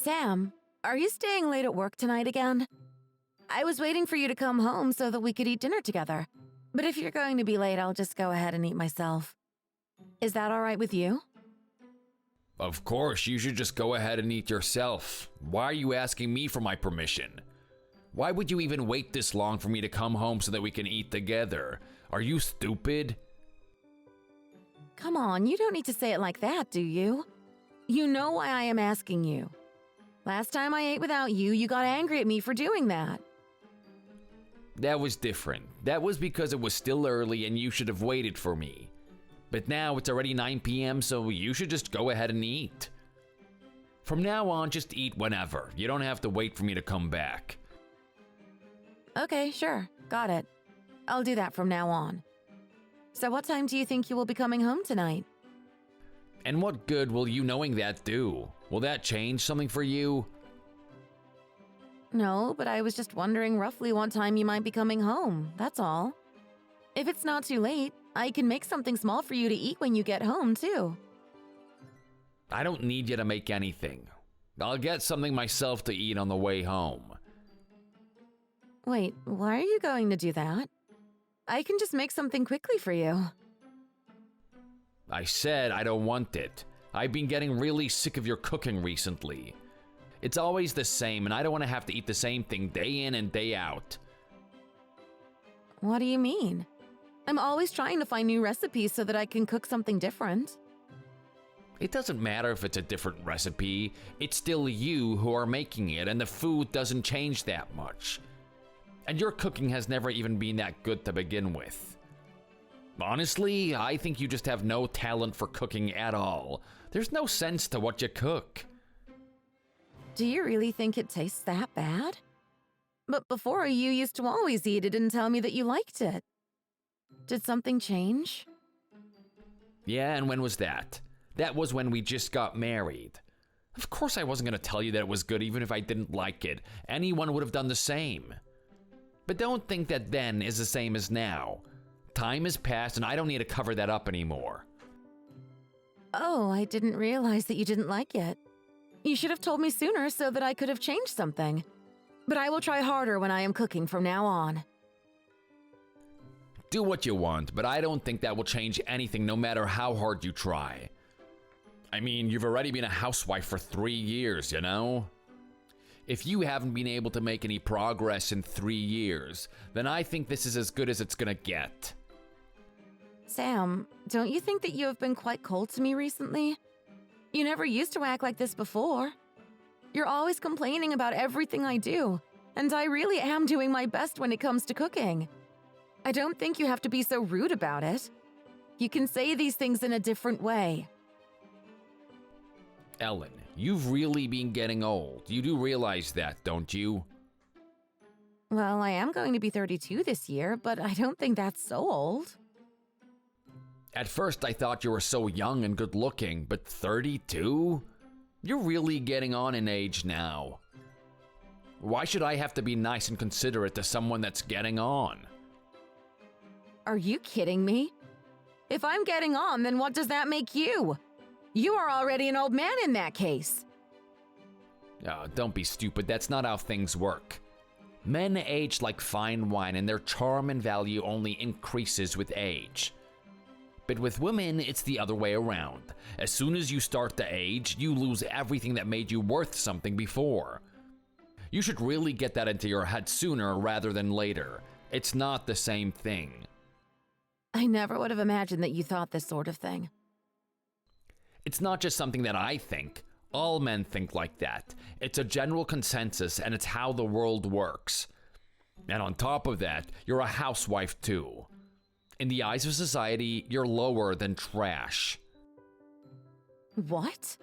Sam, are you staying late at work tonight again? I was waiting for you to come home so that we could eat dinner together. But if you're going to be late, I'll just go ahead and eat myself. Is that all right with you? Of course, you should just go ahead and eat yourself. Why are you asking me for my permission? Why would you even wait this long for me to come home so that we can eat together? Are you stupid? Come on, you don't need to say it like that, do you? You know why I am asking you. Last time I ate without you, you got angry at me for doing that. That was different. That was because it was still early and you should have waited for me. But now it's already 9 p.m., so you should just go ahead and eat. From now on, just eat whenever. You don't have to wait for me to come back. Okay, sure. Got it. I'll do that from now on. So what time do you think you will be coming home tonight? And what good will you knowing that do? Will that change something for you? No, but I was just wondering roughly what time you might be coming home, that's all. If it's not too late, I can make something small for you to eat when you get home, too. I don't need you to make anything. I'll get something myself to eat on the way home. Wait, why are you going to do that? I can just make something quickly for you. I said I don't want it. I've been getting really sick of your cooking recently. It's always the same, and I don't want to have to eat the same thing day in and day out. What do you mean? I'm always trying to find new recipes so that I can cook something different. It doesn't matter if it's a different recipe. It's still you who are making it, and the food doesn't change that much. And your cooking has never even been that good to begin with. Honestly, I think you just have no talent for cooking at all. There's no sense to what you cook. Do you really think it tastes that bad? But before, you used to always eat it and tell me that you liked it. Did something change? Yeah, and when was that? That was when we just got married. Of course I wasn't going to tell you that it was good even if I didn't like it. Anyone would have done the same. But don't think that then is the same as now. Time has passed and I don't need to cover that up anymore. Oh, I didn't realize that you didn't like it. You should have told me sooner so that I could have changed something. But I will try harder when I am cooking from now on. Do what you want, but I don't think that will change anything no matter how hard you try. I mean, you've already been a housewife for 3 years, you know? If you haven't been able to make any progress in 3 years, then I think this is as good as it's gonna get. Sam, don't you think that you have been quite cold to me recently? You never used to act like this before. You're always complaining about everything I do, and I really am doing my best when it comes to cooking. I don't think you have to be so rude about it. You can say these things in a different way. Ellen, you've really been getting old. You do realize that, don't you? Well, I am going to be 32 this year, but I don't think that's so old. At first I thought you were so young and good looking, but 32? You're really getting on in age now. Why should I have to be nice and considerate to someone that's getting on? Are you kidding me? If I'm getting on, then what does that make you? You are already an old man in that case. Oh, don't be stupid, that's not how things work. Men age like fine wine and their charm and value only increases with age. But with women, it's the other way around. As soon as you start to age, you lose everything that made you worth something before. You should really get that into your head sooner rather than later. It's not the same thing. I never would have imagined that you thought this sort of thing. It's not just something that I think. All men think like that. It's a general consensus and it's how the world works. And on top of that, you're a housewife too. In the eyes of society, you're lower than trash. What?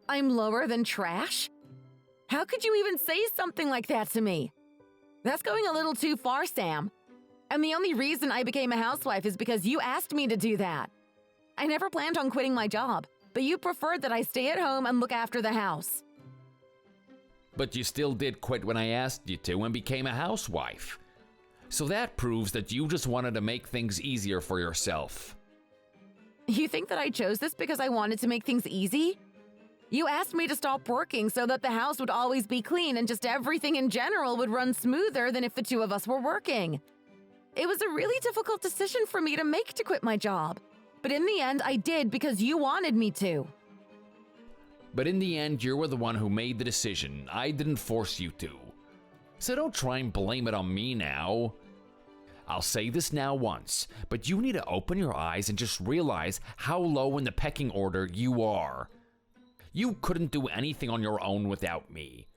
I'm lower than trash? How could you even say something like that to me? That's going a little too far, Sam. And the only reason I became a housewife is because you asked me to do that. I never planned on quitting my job, but you preferred that I stay at home and look after the house. But you still did quit when I asked you to and became a housewife. So that proves that you just wanted to make things easier for yourself. You think that I chose this because I wanted to make things easy? You asked me to stop working so that the house would always be clean and just everything in general would run smoother than if the two of us were working. It was a really difficult decision for me to make to quit my job, but in the end I did because you wanted me to. But in the end, you were the one who made the decision. I didn't force you to. So don't try and blame it on me now. I'll say this now once, but you need to open your eyes and just realize how low in the pecking order you are. You couldn't do anything on your own without me.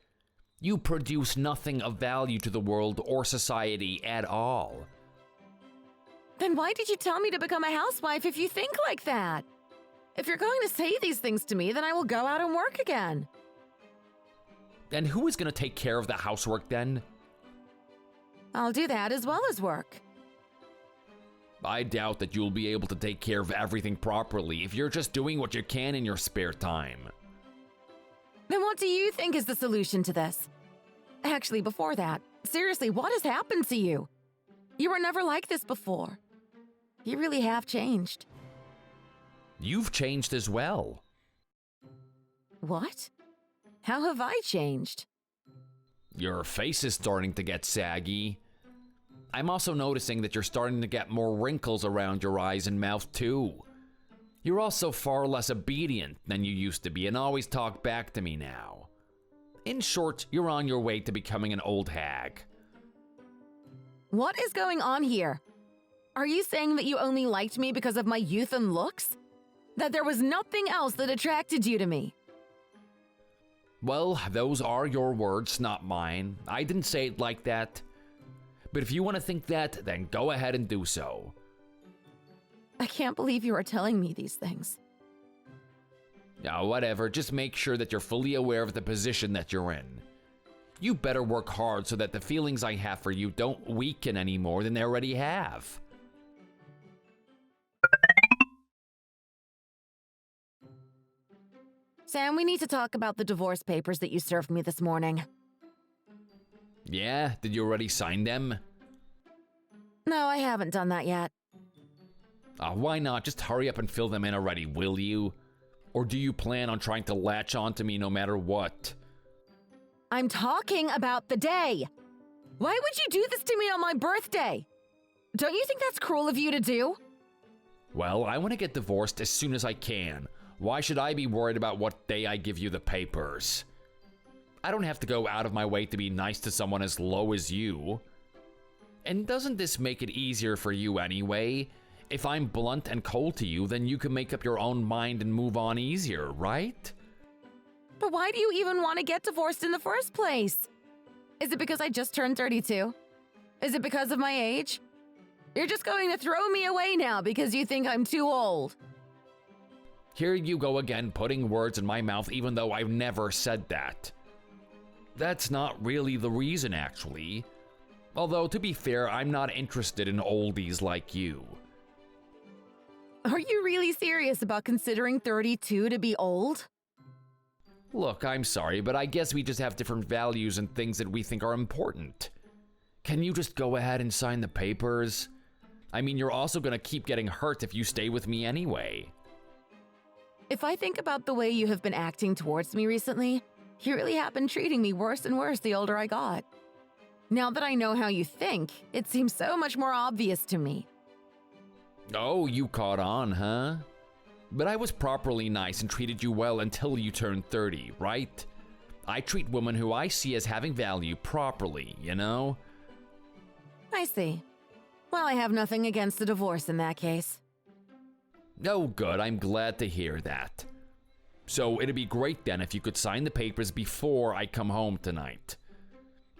You produce nothing of value to the world or society at all. Then why did you tell me to become a housewife if you think like that? If you're going to say these things to me, then I will go out and work again. And who is going to take care of the housework then? I'll do that as well as work. I doubt that you'll be able to take care of everything properly if you're just doing what you can in your spare time. Then what do you think is the solution to this? Actually, before that, seriously, what has happened to you? You were never like this before. You really have changed. You've changed as well. What? How have I changed? Your face is starting to get saggy. I'm also noticing that you're starting to get more wrinkles around your eyes and mouth too. You're also far less obedient than you used to be and always talk back to me now. In short, you're on your way to becoming an old hag. What is going on here? Are you saying that you only liked me because of my youth and looks? That there was nothing else that attracted you to me? Well, those are your words, not mine. I didn't say it like that. But if you want to think that, then go ahead and do so. I can't believe you are telling me these things. Yeah, whatever. Just make sure that you're fully aware of the position that you're in. You better work hard so that the feelings I have for you don't weaken any more than they already have. Sam, we need to talk about the divorce papers that you served me this morning. Yeah? Did you already sign them? No, I haven't done that yet. Why not? Just hurry up and fill them in already, will you? Or do you plan on trying to latch on to me no matter what? I'm talking about the day. Why would you do this to me on my birthday? Don't you think that's cruel of you to do? Well, I want to get divorced as soon as I can. Why should I be worried about what day I give you the papers? I don't have to go out of my way to be nice to someone as low as you. And doesn't this make it easier for you anyway? If I'm blunt and cold to you, then you can make up your own mind and move on easier, right? But why do you even want to get divorced in the first place? Is it because I just turned 32? Is it because of my age? You're just going to throw me away now because you think I'm too old. Here you go again, putting words in my mouth even though I've never said that. That's not really the reason, actually. Although, to be fair, I'm not interested in oldies like you. Are you really serious about considering 32 to be old? Look, I'm sorry, but I guess we just have different values and things that we think are important. Can you just go ahead and sign the papers? I mean, you're also gonna keep getting hurt if you stay with me anyway. If I think about the way you have been acting towards me recently, you really have been treating me worse and worse the older I got. Now that I know how you think, it seems so much more obvious to me. Oh, you caught on, huh? But I was properly nice and treated you well until you turned 30, right? I treat women who I see as having value properly, you know? I see. Well, I have nothing against the divorce in that case. Oh, good. I'm glad to hear that. So it'd be great then if you could sign the papers before I come home tonight.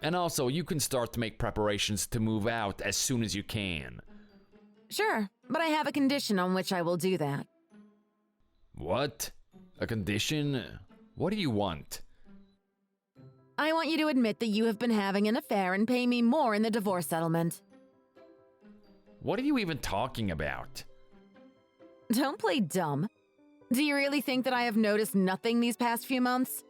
And also, you can start to make preparations to move out as soon as you can. Sure, but I have a condition on which I will do that. What? A condition? What do you want? I want you to admit that you have been having an affair and pay me more in the divorce settlement. What are you even talking about? Don't play dumb. Do you really think that I have noticed nothing these past few months?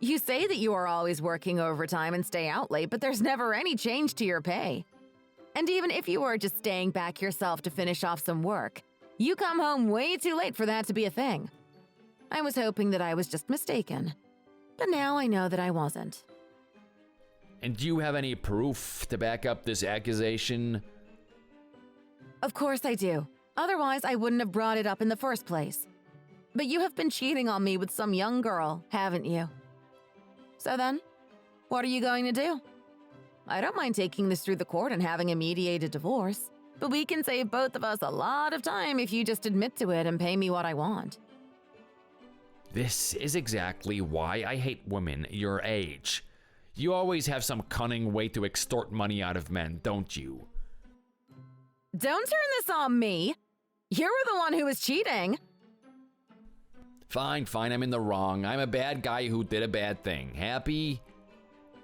You say that you are always working overtime and stay out late, but there's never any change to your pay. And even if you were just staying back yourself to finish off some work, you come home way too late for that to be a thing. I was hoping that I was just mistaken. But now I know that I wasn't. And do you have any proof to back up this accusation? Of course I do. Otherwise, I wouldn't have brought it up in the first place. But you have been cheating on me with some young girl, haven't you? So then, what are you going to do? I don't mind taking this through the court and having a mediated divorce, but we can save both of us a lot of time if you just admit to it and pay me what I want. This is exactly why I hate women your age. You always have some cunning way to extort money out of men, don't you? Don't turn this on me! You were the one who was cheating! Fine, I'm in the wrong. I'm a bad guy who did a bad thing. Happy?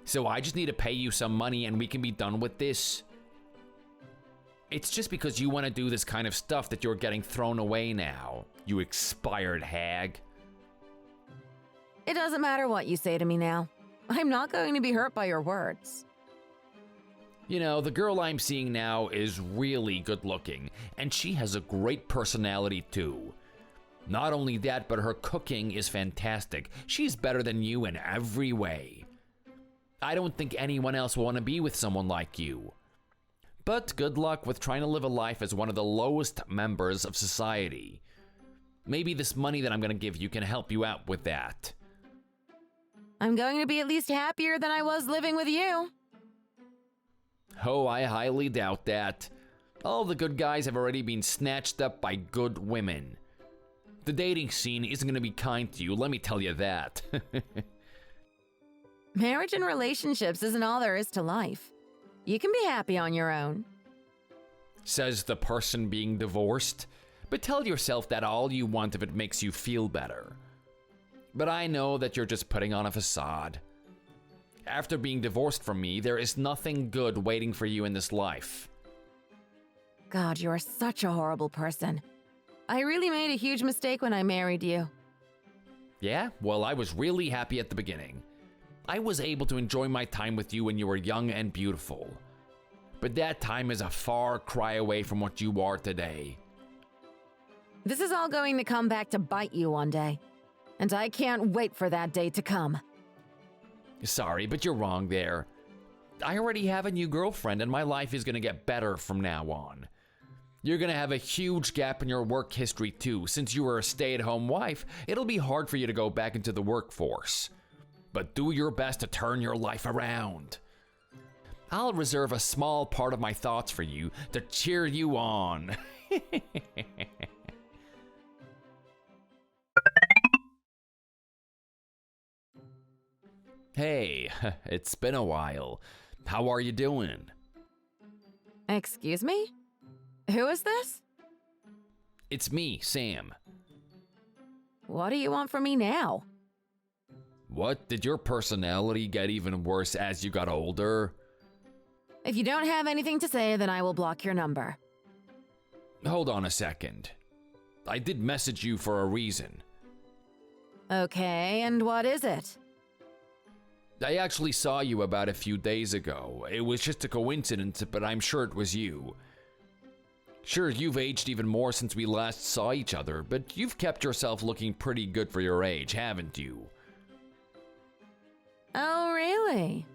So I just need to pay you some money and we can be done with this? It's just because you want to do this kind of stuff that you're getting thrown away now, you expired hag. It doesn't matter what you say to me now. I'm not going to be hurt by your words. You know, the girl I'm seeing now is really good looking, and she has a great personality too. Not only that, but her cooking is fantastic. She's better than you in every way. I don't think anyone else will want to be with someone like you. But good luck with trying to live a life as one of the lowest members of society. Maybe this money that I'm going to give you can help you out with that. I'm going to be at least happier than I was living with you. Oh, I highly doubt that. All the good guys have already been snatched up by good women. The dating scene isn't going to be kind to you, let me tell you that. Marriage and relationships isn't all there is to life. You can be happy on your own. Says the person being divorced. But tell yourself that all you want if it makes you feel better. But I know that you're just putting on a facade. After being divorced from me, there is nothing good waiting for you in this life. God, you are such a horrible person. I really made a huge mistake when I married you. Yeah? Well, I was really happy at the beginning. I was able to enjoy my time with you when you were young and beautiful. But that time is a far cry away from what you are today. This is all going to come back to bite you one day. And I can't wait for that day to come. Sorry, but you're wrong there. I already have a new girlfriend and my life is going to get better from now on. You're going to have a huge gap in your work history too. Since you were a stay-at-home wife, it'll be hard for you to go back into the workforce. But do your best to turn your life around. I'll reserve a small part of my thoughts for you to cheer you on. Hey, it's been a while. How are you doing? Excuse me? Who is this? It's me, Sam. What do you want from me now? What? Did your personality get even worse as you got older? If you don't have anything to say, then I will block your number. Hold on a second. I did message you for a reason. Okay, and what is it? I actually saw you about a few days ago. It was just a coincidence, but I'm sure it was you. Sure, you've aged even more since we last saw each other, but you've kept yourself looking pretty good for your age, haven't you? Oh, really?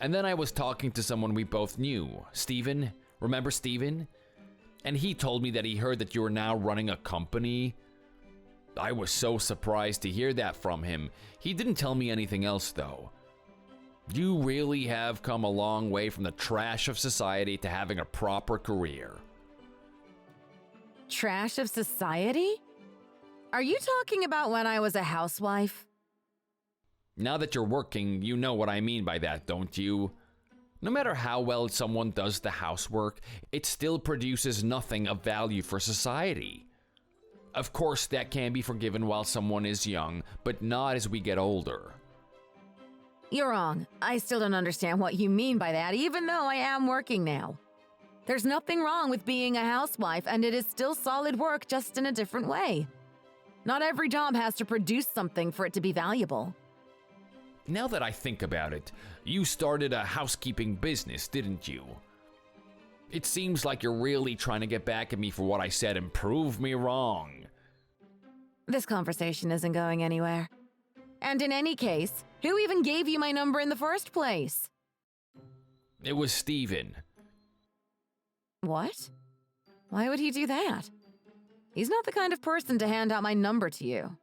And then I was talking to someone we both knew, Steven. Remember Steven? And he told me that he heard that you were now running a company. I was so surprised to hear that from him. He didn't tell me anything else, though. You really have come a long way from the trash of society to having a proper career. Trash of society? Are you talking about when I was a housewife? Now that you're working, you know what I mean by that, don't you? No matter how well someone does the housework, it still produces nothing of value for society. Of course, that can be forgiven while someone is young, but not as we get older. You're wrong. I still don't understand what you mean by that, even though I am working now. There's nothing wrong with being a housewife, and it is still solid work, just in a different way. Not every job has to produce something for it to be valuable. Now that I think about it, you started a housekeeping business, didn't you? It seems like you're really trying to get back at me for what I said and prove me wrong. This conversation isn't going anywhere. And in any case, who even gave you my number in the first place? It was Steven. What? Why would he do that? He's not the kind of person to hand out my number to you.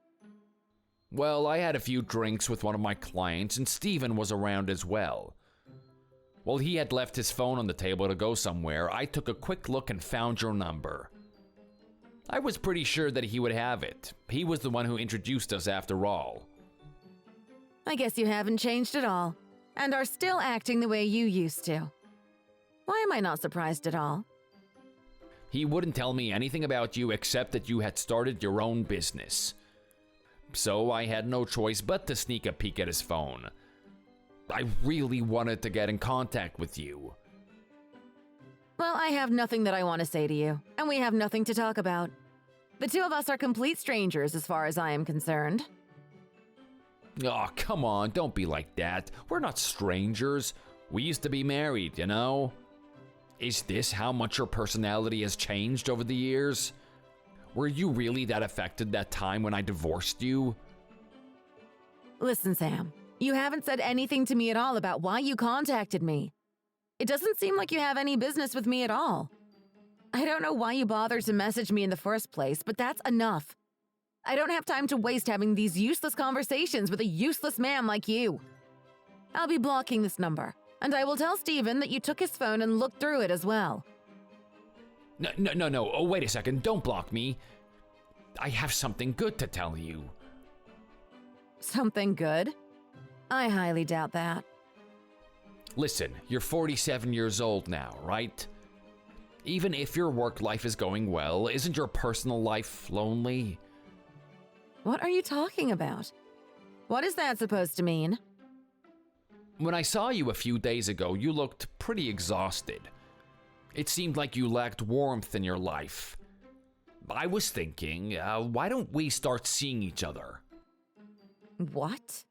Well, I had a few drinks with one of my clients, and Steven was around as well. While he had left his phone on the table to go somewhere, I took a quick look and found your number. I was pretty sure that he would have it. He was the one who introduced us after all. I guess you haven't changed at all, and are still acting the way you used to. Why am I not surprised at all? He wouldn't tell me anything about you except that you had started your own business. So I had no choice but to sneak a peek at his phone. I really wanted to get in contact with you. Well, I have nothing that I want to say to you, and we have nothing to talk about. The two of us are complete strangers as far as I am concerned. Oh, come on, don't be like that. We're not strangers. We used to be married, you know? Is this how much your personality has changed over the years? Were you really that affected that time when I divorced you? Listen, Sam, you haven't said anything to me at all about why you contacted me. It doesn't seem like you have any business with me at all. I don't know why you bothered to message me in the first place, but that's enough. I don't have time to waste having these useless conversations with a useless man like you. I'll be blocking this number, and I will tell Steven that you took his phone and looked through it as well. No. Oh, wait a second. Don't block me. I have something good to tell you. Something good? I highly doubt that. Listen, you're 47 years old now, right? Even if your work life is going well, isn't your personal life lonely? What are you talking about? What is that supposed to mean? When I saw you a few days ago, you looked pretty exhausted. It seemed like you lacked warmth in your life. I was thinking, why don't we start seeing each other? What?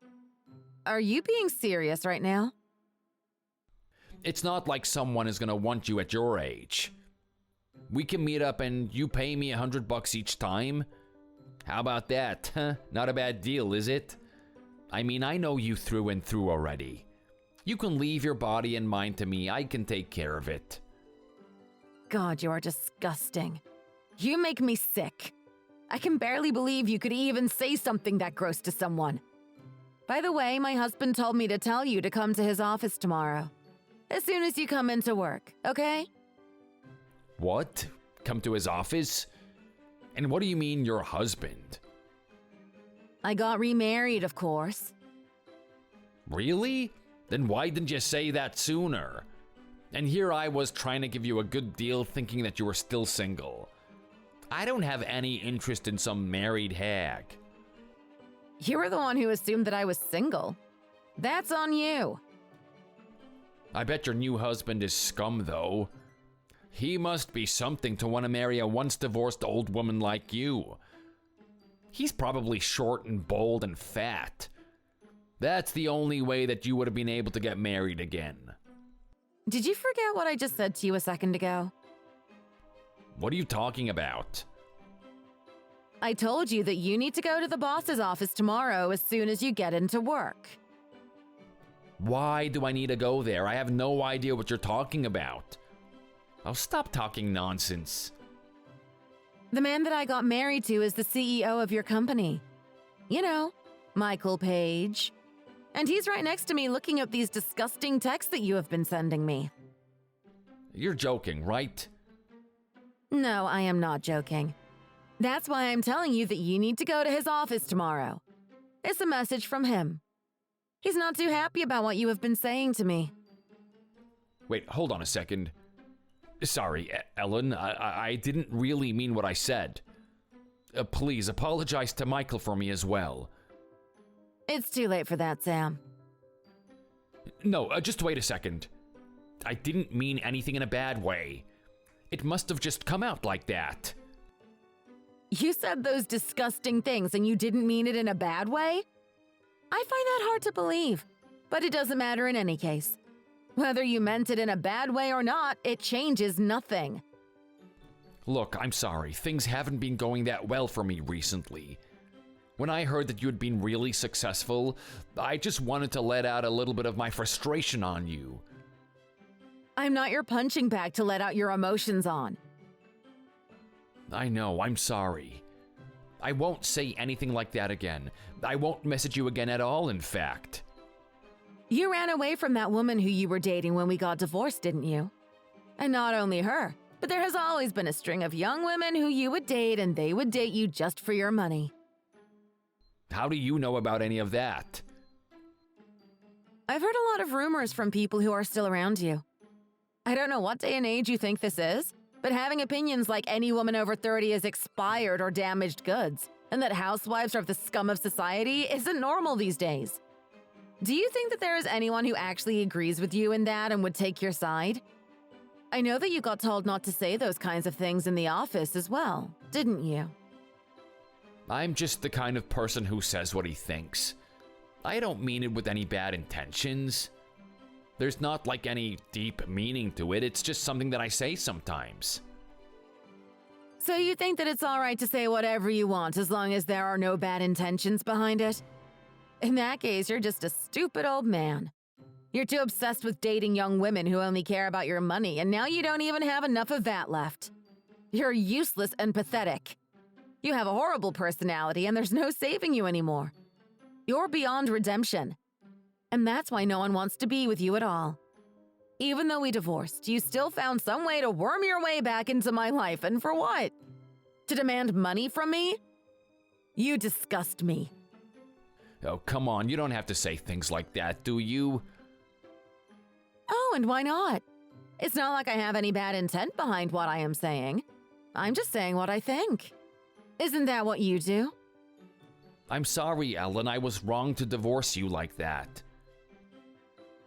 Are you being serious right now? It's not like someone is gonna want you at your age. We can meet up and you pay me $100 each time. How about that? Huh? Not a bad deal, is it? I mean, I know you through and through already. You can leave your body and mind to me. I can take care of it. God, you are disgusting. You make me sick. I can barely believe you could even say something that gross to someone. By the way, my husband told me to tell you to come to his office tomorrow. As soon as you come into work, okay? What? Come to his office? And what do you mean, your husband? I got remarried, of course. Really? Then why didn't you say that sooner? And here I was trying to give you a good deal thinking that you were still single. I don't have any interest in some married hag. You were the one who assumed that I was single. That's on you. I bet your new husband is scum, though. He must be something to want to marry a once-divorced old woman like you. He's probably short and bold and fat. That's the only way that you would have been able to get married again. Did you forget what I just said to you a second ago? What are you talking about? I told you that you need to go to the boss's office tomorrow as soon as you get into work. Why do I need to go there? I have no idea what you're talking about. Oh, stop talking nonsense. The man that I got married to is the CEO of your company. You know, Michael Page. And he's right next to me looking at these disgusting texts that you have been sending me. You're joking, right? No, I am not joking. That's why I'm telling you that you need to go to his office tomorrow. It's a message from him. He's not too happy about what you have been saying to me. Wait, hold on a second. Sorry, Ellen, I didn't really mean what I said. Please apologize to Michael for me as well. It's too late for that, Sam. No, just wait a second. I didn't mean anything in a bad way. It must have just come out like that. You said those disgusting things and you didn't mean it in a bad way? I find that hard to believe, but it doesn't matter in any case. Whether you meant it in a bad way or not, it changes nothing. Look, I'm sorry. Things haven't been going that well for me recently. When I heard that you had been really successful, I just wanted to let out a little bit of my frustration on you. I'm not your punching bag to let out your emotions on. I know, I'm sorry. I won't say anything like that again. I won't message you again at all, in fact. You ran away from that woman who you were dating when we got divorced, didn't you? And not only her, but there has always been a string of young women who you would date and they would date you just for your money. How do you know about any of that? I've heard a lot of rumors from people who are still around you. I don't know what day and age you think this is, but having opinions like any woman over 30 is expired or damaged goods, and that housewives are the scum of society isn't normal these days. Do you think that there is anyone who actually agrees with you in that and would take your side? I know that you got told not to say those kinds of things in the office as well, didn't you? I'm just the kind of person who says what he thinks. I don't mean it with any bad intentions. There's not like any deep meaning to it, it's just something that I say sometimes. So you think that it's alright to say whatever you want as long as there are no bad intentions behind it? In that case, you're just a stupid old man. You're too obsessed with dating young women who only care about your money, and now you don't even have enough of that left. You're useless and pathetic. You have a horrible personality, and there's no saving you anymore. You're beyond redemption. And that's why no one wants to be with you at all. Even though we divorced, you still found some way to worm your way back into my life, and for what? To demand money from me? You disgust me. Oh, come on, you don't have to say things like that, do you? Oh, and why not? It's not like I have any bad intent behind what I am saying. I'm just saying what I think. Isn't that what you do? I'm sorry, Ellen, I was wrong to divorce you like that.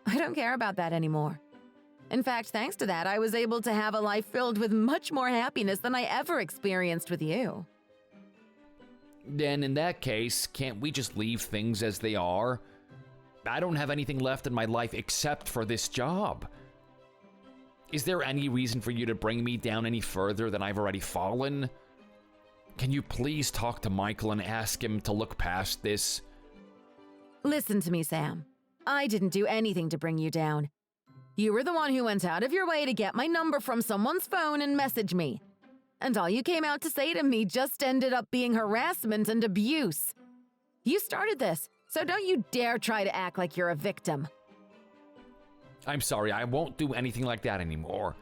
I don't care about that anymore. In fact, thanks to that, I was able to have a life filled with much more happiness than I ever experienced with you. Then in that case, can't we just leave things as they are? I don't have anything left in my life except for this job. Is there any reason for you to bring me down any further than I've already fallen? Can you please talk to Michael and ask him to look past this? Listen to me, Sam. I didn't do anything to bring you down. You were the one who went out of your way to get my number from someone's phone and message me. And all you came out to say to me just ended up being harassment and abuse. You started this, so don't you dare try to act like you're a victim. I'm sorry, I won't do anything like that anymore.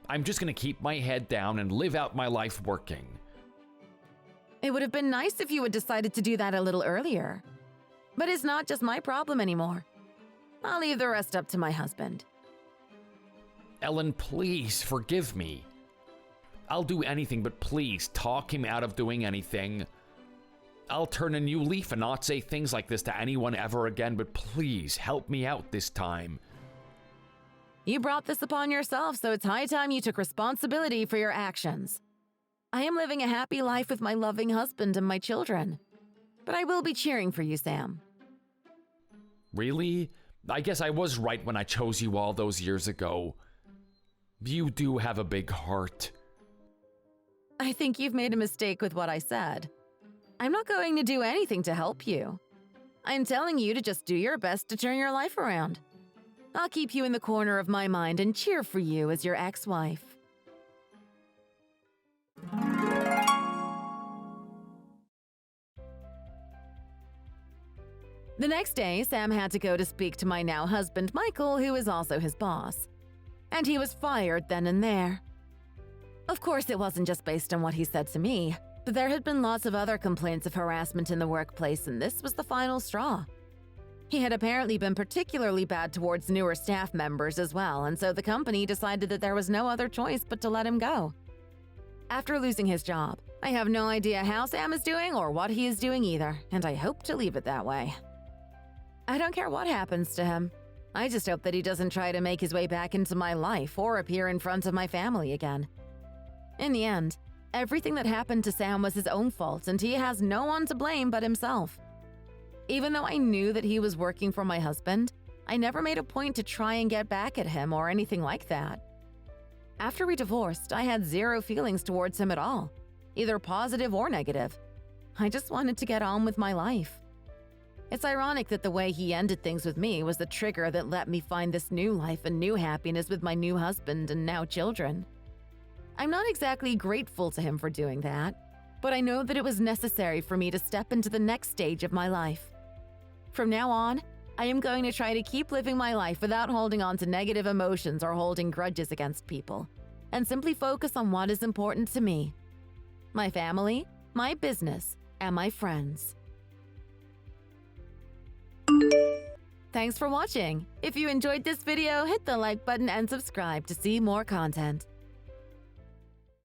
I'm just gonna keep my head down and live out my life working. It would have been nice if you had decided to do that a little earlier. But it's not just my problem anymore. I'll leave the rest up to my husband. Ellen, please forgive me. I'll do anything, but please talk him out of doing anything. I'll turn a new leaf and not say things like this to anyone ever again, but please help me out this time. You brought this upon yourself, so it's high time you took responsibility for your actions. I am living a happy life with my loving husband and my children. But I will be cheering for you, Sam. Really? I guess I was right when I chose you all those years ago. You do have a big heart. I think you've made a mistake with what I said. I'm not going to do anything to help you. I'm telling you to just do your best to turn your life around. I'll keep you in the corner of my mind and cheer for you as your ex-wife. The next day, Sam had to go to speak to my now husband, Michael, who is also his boss. And he was fired then and there. Of course, it wasn't just based on what he said to me, but there had been lots of other complaints of harassment in the workplace, and this was the final straw. He had apparently been particularly bad towards newer staff members as well, and so the company decided that there was no other choice but to let him go. After losing his job, I have no idea how Sam is doing or what he is doing either, and I hope to leave it that way. I don't care what happens to him. I just hope that he doesn't try to make his way back into my life or appear in front of my family again. In the end, everything that happened to Sam was his own fault, and he has no one to blame but himself. Even though I knew that he was working for my husband, I never made a point to try and get back at him or anything like that. After we divorced, I had zero feelings towards him at all, either positive or negative. I just wanted to get on with my life. It's ironic that the way he ended things with me was the trigger that let me find this new life and new happiness with my new husband and now children. I'm not exactly grateful to him for doing that, but I know that it was necessary for me to step into the next stage of my life. From now on, I am going to try to keep living my life without holding on to negative emotions or holding grudges against people, and simply focus on what is important to me: my family, my business, and my friends. Thanks for watching. If you enjoyed this video, hit the like button and subscribe to see more content.